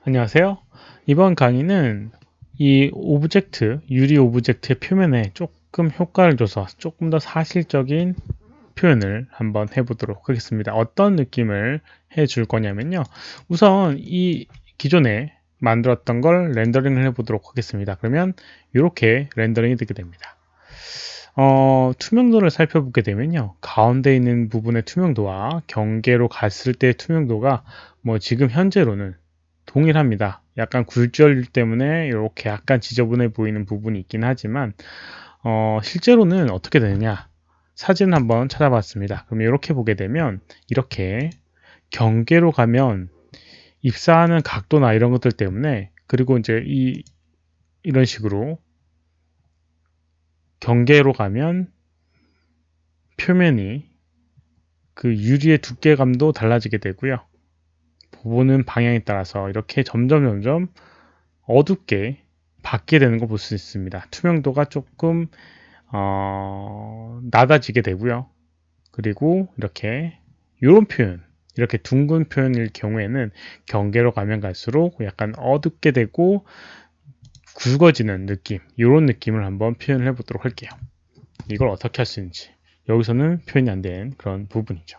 안녕하세요. 이번 강의는 이 오브젝트, 유리 오브젝트의 표면에 조금 효과를 줘서 조금 더 사실적인 표현을 한번 해보도록 하겠습니다. 어떤 느낌을 해줄 거냐면요. 우선 이 기존에 만들었던 걸 렌더링을 해보도록 하겠습니다. 그러면 이렇게 렌더링이 되게 됩니다. 투명도를 살펴보게 되면요. 가운데 있는 부분의 투명도와 경계로 갔을 때의 투명도가 지금 현재로는 동일합니다. 약간 굴절 때문에 이렇게 약간 지저분해 보이는 부분이 있긴 하지만 실제로는 어떻게 되느냐 사진을 한번 찾아봤습니다. 그럼 이렇게 보게 되면 이렇게 경계로 가면 입사하는 각도나 이런 것들 때문에 그리고 이제 이런 식으로 경계로 가면 표면이 그 유리의 두께감도 달라지게 되고요. 보는 방향에 따라서 이렇게 점점 어둡게 받게 되는 걸 볼 수 있습니다. 투명도가 조금 낮아지게 되고요. 그리고 이렇게 이런 표현, 이렇게 둥근 표현일 경우에는 경계로 가면 갈수록 약간 어둡게 되고 굵어지는 느낌, 이런 느낌을 한번 표현을 해보도록 할게요. 이걸 어떻게 할 수 있는지. 여기서는 표현이 안 된 그런 부분이죠.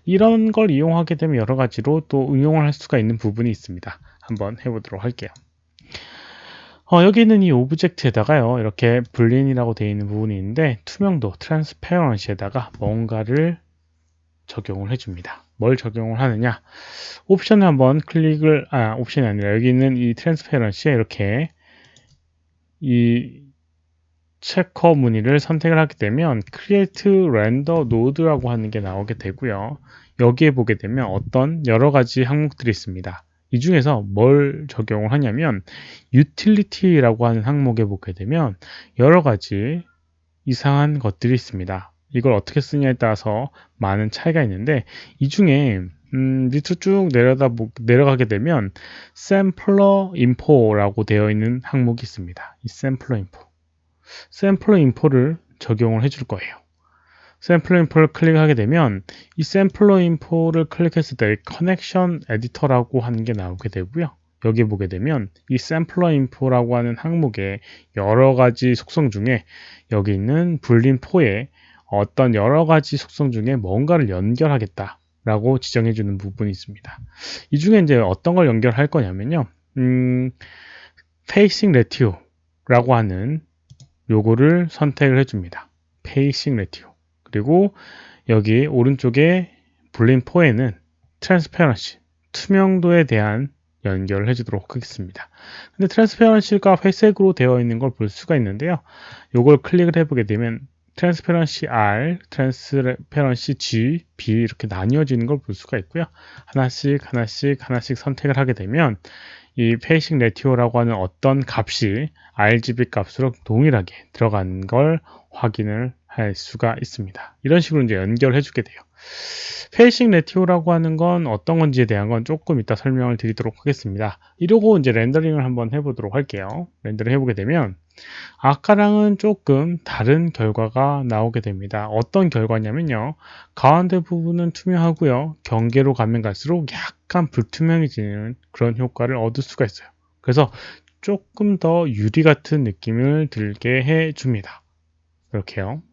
이런 걸 이용하게 되면 여러 가지로 또 응용을 할 수가 있는 부분이 있습니다. 한번 해보도록 할게요. 여기 있는 이 오브젝트에다가요, 이렇게 블린이라고 되어 있는 부분이 있는데, 투명도, 트랜스페런시에다가 뭔가를 적용을 해줍니다. 뭘 적용을 하느냐? 옵션을 한번 옵션이 아니라 여기 있는 이 트랜스페런시에 이렇게 이 체커 무늬를 선택을 하게 되면 Create Render Node라고 하는 게 나오게 되고요. 여기에 보게 되면 어떤 여러 가지 항목들이 있습니다. 이 중에서 뭘 적용을 하냐면 Utility라고 하는 항목에 보게 되면 여러 가지 이상한 것들이 있습니다. 이걸 어떻게 쓰냐에 따라서 많은 차이가 있는데 이 중에 밑으로 쭉 내려가게 되면 Sampler Info라고 되어 있는 항목이 있습니다. 이 Sampler Info. 샘플러 인포를 적용을 해줄 거예요. 샘플러 인포를 클릭하게 되면 이 샘플러 인포를 클릭했을 때 커넥션 에디터라고 하는 게 나오게 되고요. 여기 보게 되면 이 샘플러 인포라고 하는 항목의 여러 가지 속성 중에 여기 있는 불린4에 어떤 여러 가지 속성 중에 뭔가를 연결하겠다 라고 지정해 주는 부분이 있습니다. 이 중에 이제 어떤 걸 연결할 거냐면요. 페이싱 레티오라고 하는 요거를 선택을 해줍니다. 페이싱 레티오. 그리고 여기 오른쪽에 블린4에는 트랜스페런시, 투명도에 대한 연결을 해주도록 하겠습니다. 근데 트랜스페런시가 회색으로 되어 있는 걸 볼 수가 있는데요. 요걸 클릭을 해보게 되면 트랜스페런시 R, 트랜스페런시 G, B 이렇게 나뉘어지는 걸 볼 수가 있고요. 하나씩 선택을 하게 되면 이 페이싱 레티오라고 하는 어떤 값이 RGB 값으로 동일하게 들어간 걸 확인을 할 수가 있습니다. 이런 식으로 이제 연결해 주게 돼요. 페이싱 레티오라고 하는 건 어떤 건지에 대한 건 조금 이따 설명을 드리도록 하겠습니다. 이러고 이제 렌더링을 한번 해보도록 할게요. 렌더링 해보게 되면 아까랑은 조금 다른 결과가 나오게 됩니다. 어떤 결과냐면요. 가운데 부분은 투명하고요. 경계로 가면 갈수록 약간 불투명해지는 그런 효과를 얻을 수가 있어요. 그래서 조금 더 유리 같은 느낌을 들게 해줍니다. 이렇게요.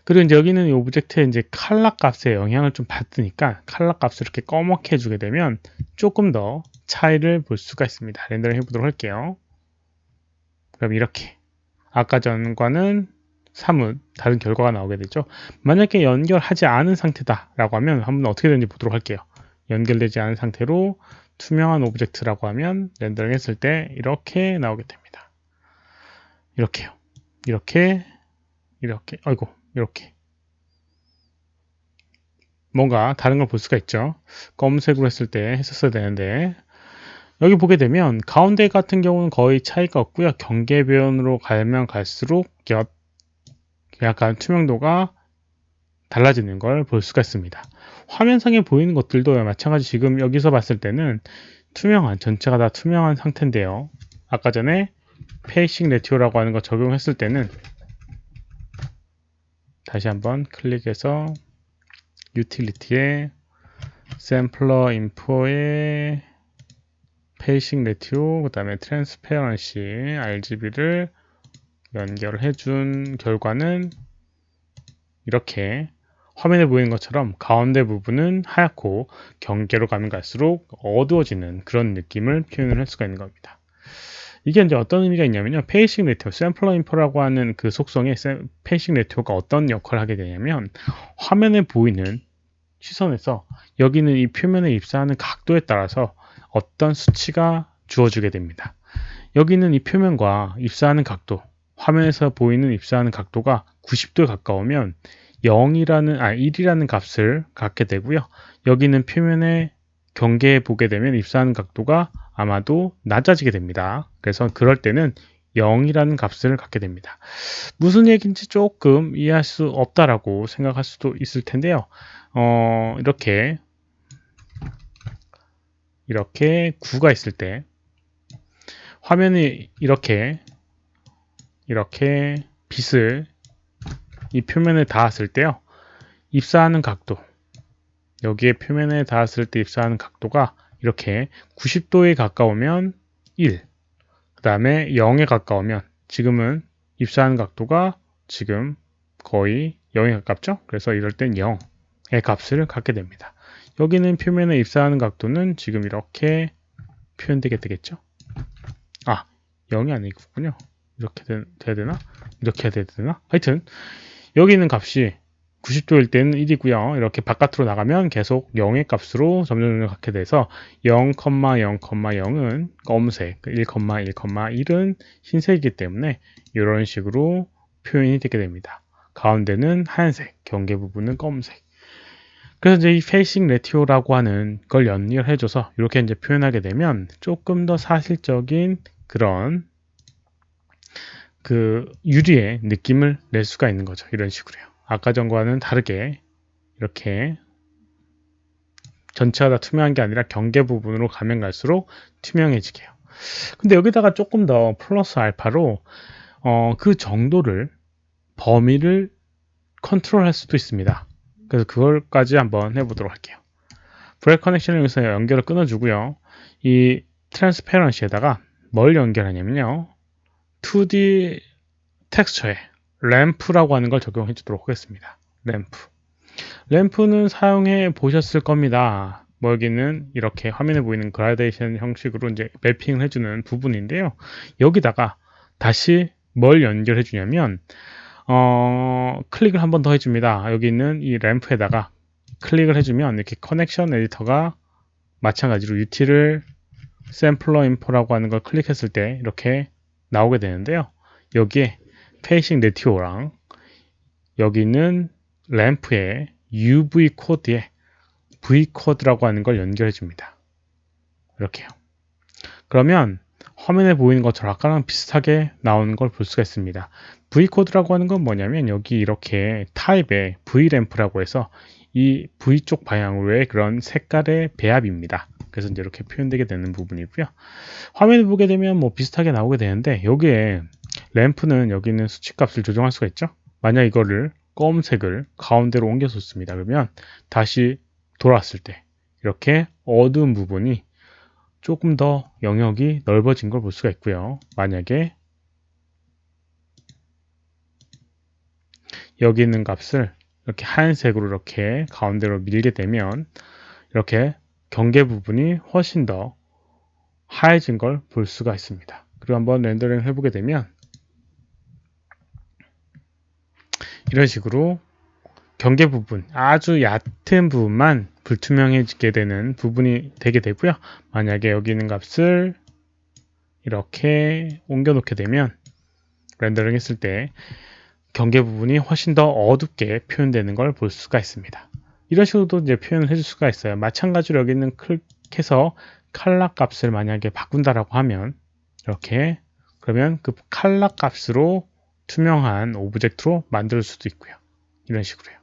그리고 이제 여기는 이 오브젝트에 이제 칼라 값에 영향을 좀 받으니까 칼라 값을 이렇게 검게 해주게 되면 조금 더 차이를 볼 수가 있습니다. 렌더링 해보도록 할게요. 그럼 이렇게 아까 전과는 사뭇 다른 결과가 나오게 되죠. 만약에 연결하지 않은 상태다 라고 하면 한번 어떻게 되는지 보도록 할게요. 연결되지 않은 상태로 투명한 오브젝트라고 하면 렌더링 했을 때 이렇게 나오게 됩니다. 이렇게요. 이렇게 아이고 이렇게 뭔가 다른 걸 볼 수가 있죠. 검은색으로 했을 때 했었어야 되는데 여기 보게 되면 가운데 같은 경우는 거의 차이가 없고요. 경계변으로 가면 갈수록 약간 투명도가 달라지는 걸 볼 수가 있습니다. 화면상에 보이는 것들도 마찬가지 지금 여기서 봤을 때는 전체가 다 투명한 상태인데요. 아까 전에 페이싱 레티오라고 하는 거 적용했을 때는 다시 한번 클릭해서 유틸리티에 샘플러 인포에 페이싱 레티오, 그 다음에 트랜스페런시, RGB를 연결해 준 결과는 이렇게 화면에 보이는 것처럼 가운데 부분은 하얗고 경계로 가면 갈수록 어두워지는 그런 느낌을 표현을 할 수가 있는 겁니다. 이게 이제 어떤 의미가 있냐면요. 페이싱 레티오, 샘플러 인포라고 하는 그 속성의 페이싱 레티오가 어떤 역할을 하게 되냐면 화면에 보이는 시선에서 여기는 이 표면에 입사하는 각도에 따라서 어떤 수치가 주어지게 됩니다. 여기는 이 표면과 입사하는 각도, 화면에서 보이는 입사하는 각도가 90도에 가까우면 1이라는 값을 갖게 되고요. 여기는 표면에 경계해 보게 되면 입사하는 각도가 아마도 낮아지게 됩니다. 그래서 그럴 때는 0이라는 값을 갖게 됩니다. 무슨 얘기인지 조금 이해할 수 없다라고 생각할 수도 있을 텐데요. 이렇게 9가 있을 때 화면이 이렇게 빛을 이 표면에 닿았을 때요. 입사하는 각도, 여기에 표면에 닿았을 때 입사하는 각도가 이렇게 90도에 가까우면 1, 그 다음에 0에 가까우면 지금은 입사하는 각도가 지금 거의 0에 가깝죠? 그래서 이럴 땐 0의 값을 갖게 됩니다. 여기는 표면에 입사하는 각도는 지금 이렇게 표현되게 되겠죠? 0이 아니군요. 이렇게 돼야 되나? 이렇게 해야 되나? 하여튼 여기 있는 값이 90도일 때는 1이고요. 이렇게 바깥으로 나가면 계속 0의 값으로 점점 갖게 돼서 0,0,0은 검은색, 1,1,1은 흰색이기 때문에 이런 식으로 표현이 되게 됩니다. 가운데는 하얀색, 경계 부분은 검은색. 그래서 이제 이 페이싱 레티오라고 하는 걸 연결해줘서 이렇게 이제 표현하게 되면 조금 더 사실적인 그런 그 유리의 느낌을 낼 수가 있는 거죠. 이런 식으로요. 아까 전과는 다르게 이렇게 전체가 다 투명한 게 아니라 경계 부분으로 가면 갈수록 투명해지게 해요. 근데 여기다가 조금 더 플러스 알파로 그 정도를 범위를 컨트롤할 수도 있습니다. 그래서 그걸까지 한번 해보도록 할게요. 브레이크 커넥션을 여기서 연결을 끊어주고요. 이 트랜스페런시에다가 뭘 연결하냐면요. 2D 텍스처에 램프라고 하는 걸 적용해 주도록 하겠습니다. 램프는 사용해 보셨을 겁니다. 여기는 이렇게 화면에 보이는 그라데이션 형식으로 이제 매핑을 해주는 부분인데요. 여기다가 다시 뭘 연결해 주냐면 클릭을 한 번 더 해줍니다. 여기 있는 이 램프에다가 클릭을 해주면 이렇게 커넥션 에디터가 마찬가지로 UT를 샘플러 인포라고 하는 걸 클릭했을 때 이렇게 나오게 되는데요. 여기에 페이싱 레티오랑 여기 있는 램프의 UV 코드에 V 코드라고 하는 걸 연결해 줍니다. 이렇게요. 그러면 화면에 보이는 것처럼 아까랑 비슷하게 나오는 걸 볼 수가 있습니다. V 코드라고 하는 건 뭐냐면 여기 이렇게 타입의 V 램프라고 해서 이 V 쪽 방향으로의 그런 색깔의 배합입니다. 그래서 이제 이렇게 표현되게 되는 부분이고요. 화면을 보게 되면 뭐 비슷하게 나오게 되는데 여기에 램프는 여기 있는 수치값을 조정할 수가 있죠. 만약 이거를 검은색을 가운데로 옮겨줬습니다. 그러면 다시 돌아왔을 때 이렇게 어두운 부분이 조금 더 영역이 넓어진 걸 볼 수가 있고요. 만약에 여기 있는 값을 이렇게 하얀색으로 이렇게 가운데로 밀게 되면 이렇게 경계 부분이 훨씬 더 하얘진 걸 볼 수가 있습니다. 그리고 한번 렌더링을 해보게 되면 이런 식으로 경계 부분, 아주 얕은 부분만 불투명해지게 되는 부분이 되게 되고요. 만약에 여기 있는 값을 이렇게 옮겨 놓게 되면 렌더링 했을 때 경계 부분이 훨씬 더 어둡게 표현되는 걸 볼 수가 있습니다. 이런 식으로도 이제 표현을 해줄 수가 있어요. 마찬가지로 여기 있는 클릭해서 칼라 값을 만약에 바꾼다라고 하면 이렇게 그러면 그 칼라 값으로 투명한 오브젝트로 만들 수도 있고요. 이런 식으로요.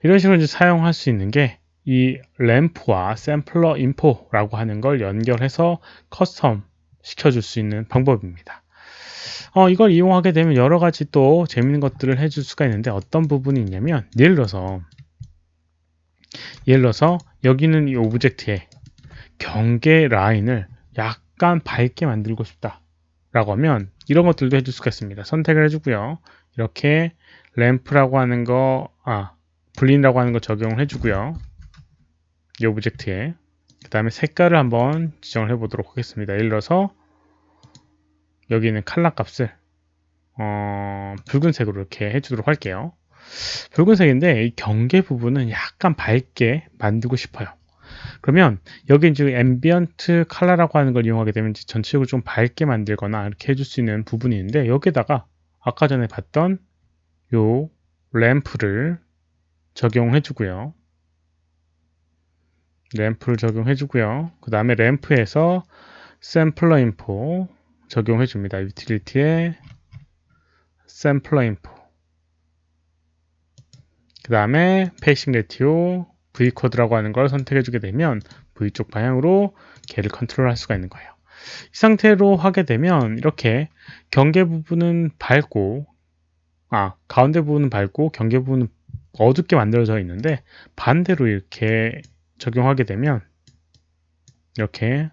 이런 식으로 이제 사용할 수 있는 게 이 램프와 샘플러 인포라고 하는 걸 연결해서 커스텀 시켜줄 수 있는 방법입니다. 이걸 이용하게 되면 여러 가지 또 재밌는 것들을 해줄 수가 있는데 어떤 부분이 있냐면 예를 들어서 여기는 이 오브젝트에 경계 라인을 약간 밝게 만들고 싶다 라고 하면 이런 것들도 해줄 수가 있습니다. 선택을 해주고요. 이렇게 램프라고 하는 거, 블린이라고 하는 거 적용을 해주고요. 이 오브젝트에 그 다음에 색깔을 한번 지정을 해보도록 하겠습니다. 예를 들어서 여기 있는 컬러 값을 붉은색으로 이렇게 해주도록 할게요. 붉은색인데 이 경계 부분은 약간 밝게 만들고 싶어요. 그러면 여기 이제 앰비언트 컬러라고 하는 걸 이용하게 되면 전체적으로 좀 밝게 만들거나 이렇게 해줄 수 있는 부분이 있는데 여기다가 아까 전에 봤던 요 램프를 적용해 주고요. 램프를 적용해 주고요. 그 다음에 램프에서 샘플러 인포 적용해 줍니다. 유틸리티에 샘플러 인포 그 다음에 페이싱 레티오 V코드라고 하는 걸 선택해 주게 되면 V쪽 방향으로 걔를 컨트롤 할 수가 있는 거예요. 이 상태로 하게 되면 이렇게 경계 부분은 밝고 가운데 부분은 밝고 경계 부분은 어둡게 만들어져 있는데 반대로 이렇게 적용하게 되면 이렇게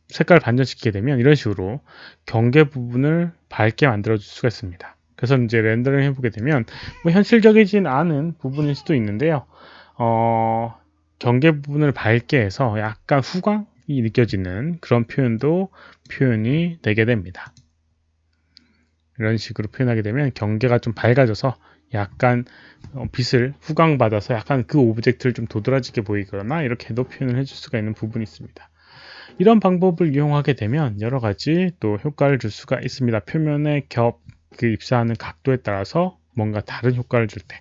색깔을 반전시키게 되면 이런 식으로 경계 부분을 밝게 만들어 줄 수가 있습니다. 그래서 이제 렌더링 해보게 되면 뭐 현실적이진 않은 부분일 수도 있는데요. 경계 부분을 밝게 해서 약간 후광이 느껴지는 그런 표현이 되게 됩니다. 이런 식으로 표현하게 되면 경계가 좀 밝아져서 약간 빛을 후광받아서 약간 그 오브젝트를 좀 도드라지게 보이거나 이렇게도 표현을 해줄 수가 있는 부분이 있습니다. 이런 방법을 이용하게 되면 여러 가지 또 효과를 줄 수가 있습니다. 표면의 그 입사하는 각도에 따라서 뭔가 다른 효과를 줄 때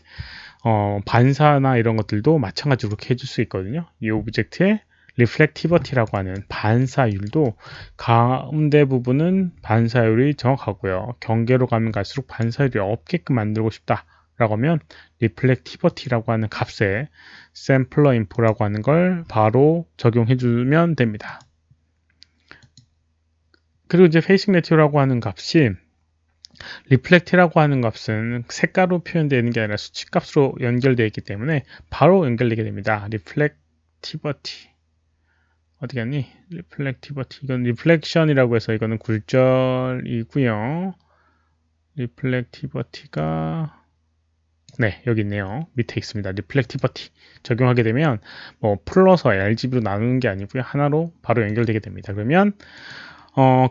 반사나 이런 것들도 마찬가지로 그렇게 해줄 수 있거든요. 이 오브젝트의 리플렉티버티라고 하는 반사율도 가운데 부분은 반사율이 정확하고요. 경계로 가면 갈수록 반사율이 없게끔 만들고 싶다 라고 하면 리플렉티버티라고 하는 값에 샘플러 인포라고 하는 걸 바로 적용해 주면 됩니다. 그리고 이제 페이싱 레티오라고 하는 값이 리플렉트라고 하는 값은 색깔로 표현되는 게 아니라 수치값으로 연결되어 있기 때문에 바로 연결되게 됩니다. 리플렉티버티 어디 갔니? 리플렉티버티 이건 리플렉션이라고 해서 이거는 굴절이고요. 리플렉티버티가 여기 있네요. 밑에 있습니다. 리플렉티버티 적용하게 되면 뭐 풀러서 RGB로 나누는 게 아니고요. 하나로 바로 연결되게 됩니다. 그러면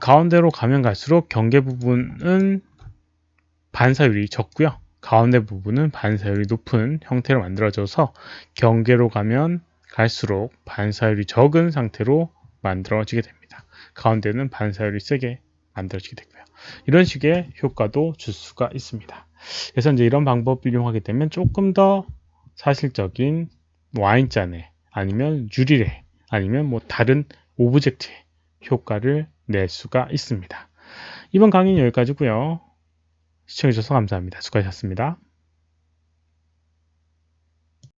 가운데로 가면 갈수록 경계 부분은 반사율이 적고요. 가운데 부분은 반사율이 높은 형태로 만들어져서 경계로 가면 갈수록 반사율이 적은 상태로 만들어지게 됩니다. 가운데는 반사율이 세게 만들어지게 되고요. 이런 식의 효과도 줄 수가 있습니다. 그래서 이제 이런 방법을 이용하게 되면 조금 더 사실적인 와인잔에 아니면 유리에 아니면 뭐 다른 오브젝트에 효과를 낼 수가 있습니다. 이번 강의는 여기까지고요. 시청해주셔서 감사합니다. 수고하셨습니다.